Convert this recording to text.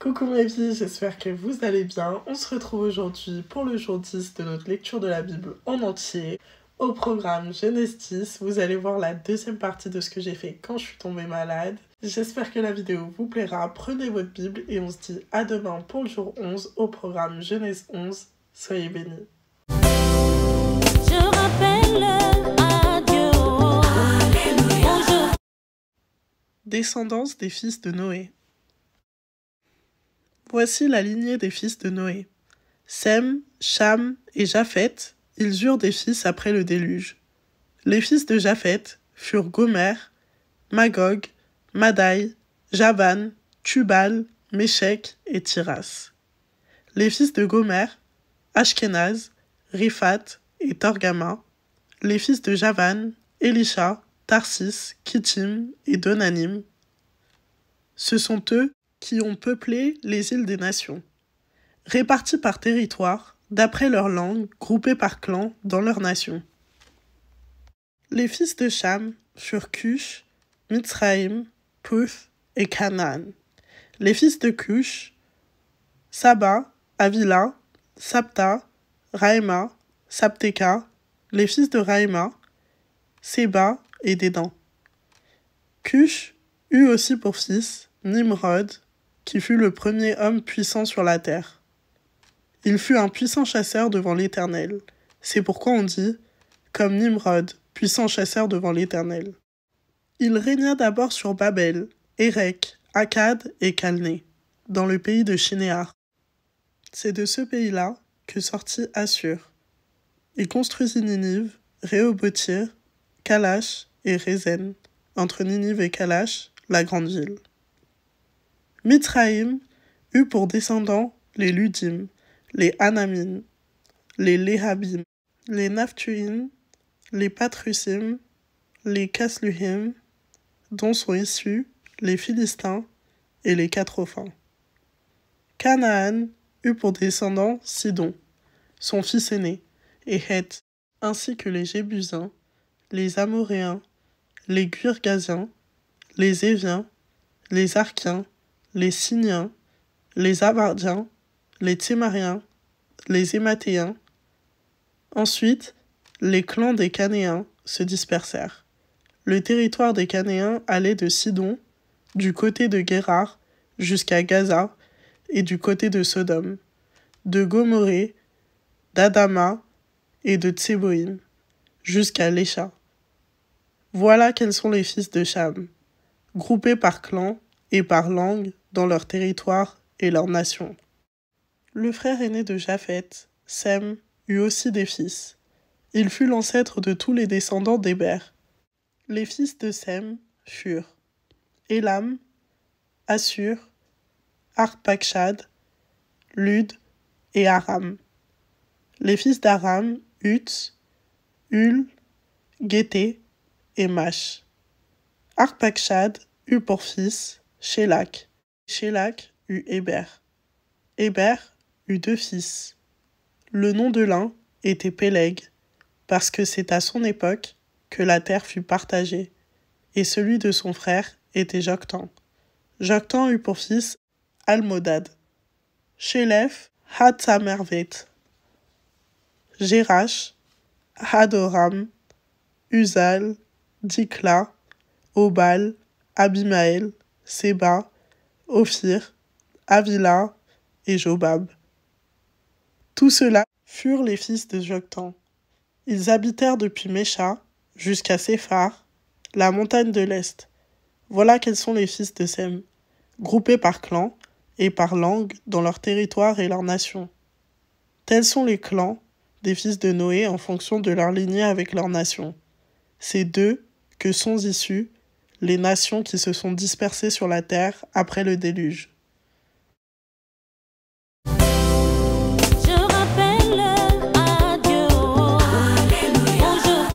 Coucou mes filles, j'espère que vous allez bien. On se retrouve aujourd'hui pour le jour 10 de notre lecture de la Bible en entier. Au programme Genèse 10, vous allez voir la deuxième partie de ce que j'ai fait quand je suis tombée malade. J'espère que la vidéo vous plaira. Prenez votre Bible et on se dit à demain pour le jour 11 au programme Genèse 11. Soyez bénis. Je rappelle à Dieu. Alléluia. Descendance des fils de Noé. Voici la lignée des fils de Noé. Sem, Cham et Japheth, ils eurent des fils après le déluge. Les fils de Japheth furent Gomer, Magog, Madai, Javan, Tubal, Méchec et Tiras. Les fils de Gomer, Ashkenaz, Riphat et Torgama. Les fils de Javan, Elisha, Tarsis, Kittim et Donanim. Ce sont eux qui ont peuplé les îles des nations, répartis par territoire, d'après leur langue, groupés par clan dans leur nation. Les fils de Cham furent Cush, Mitzraïm, Puth et Canaan. Les fils de Cush, Saba, Avila, Sabta, Raïma, Sabteka. Les fils de Raïma, Séba et Dédan. Cush eut aussi pour fils Nimrod, qui fut le premier homme puissant sur la terre. Il fut un puissant chasseur devant l'Éternel. C'est pourquoi on dit, comme Nimrod, puissant chasseur devant l'Éternel. Il régna d'abord sur Babel, Érec, Akkad et Calné, dans le pays de Shinéar. C'est de ce pays-là que sortit Assur. Il construisit Ninive, Rehoboth-ir, Kalash et Rézen, entre Ninive et Kalash, la grande ville. Mitzraïm eut pour descendants les Ludim, les Anamim, les Léhabim, les Naphtuim, les Patrusim, les Casluhim, dont sont issus les Philistins et les Catrophins. Canaan eut pour descendants Sidon, son fils aîné, et Heth, ainsi que les Jébusiens, les Amoréens, les Girgasiens, les Éviens, les Arkiens, les Siniens, les Abardiens, les Tsémariens, les Ématéens. Ensuite, les clans des Canéens se dispersèrent. Le territoire des Canéens allait de Sidon, du côté de Guérar, jusqu'à Gaza, et du côté de Sodome, de Gomorrée, d'Adama et de Tséboïm, jusqu'à Lécha. Voilà quels sont les fils de Cham, groupés par clan et par langue dans leur territoire et leur nation. Le frère aîné de Japheth, Sem, eut aussi des fils. Il fut l'ancêtre de tous les descendants d'Héber. Les fils de Sem furent Élam, Assur, Arpachshad, Lud et Aram. Les fils d'Aram, Uts, Hul, Guété et Mash. Arpachshad eut pour fils Shélak. Shélak eut Héber. Héber eut deux fils. Le nom de l'un était Péleg, parce que c'est à son époque que la terre fut partagée, et celui de son frère était Joktan. Joktan eut pour fils Almodad. Shélef, Hatzamervet. Jérash, Hadoram, Uzal, Dikla, Obal, Abimaël, Séba, Ophir, Avila et Jobab. Tous ceux-là furent les fils de Joktan. Ils habitèrent depuis Mécha jusqu'à Séphar, la montagne de l'Est. Voilà quels sont les fils de Sem, groupés par clan et par langue dans leur territoire et leur nation. Tels sont les clans des fils de Noé en fonction de leur lignée avec leur nation. C'est d'eux que sont issus les nations qui se sont dispersées sur la terre après le déluge.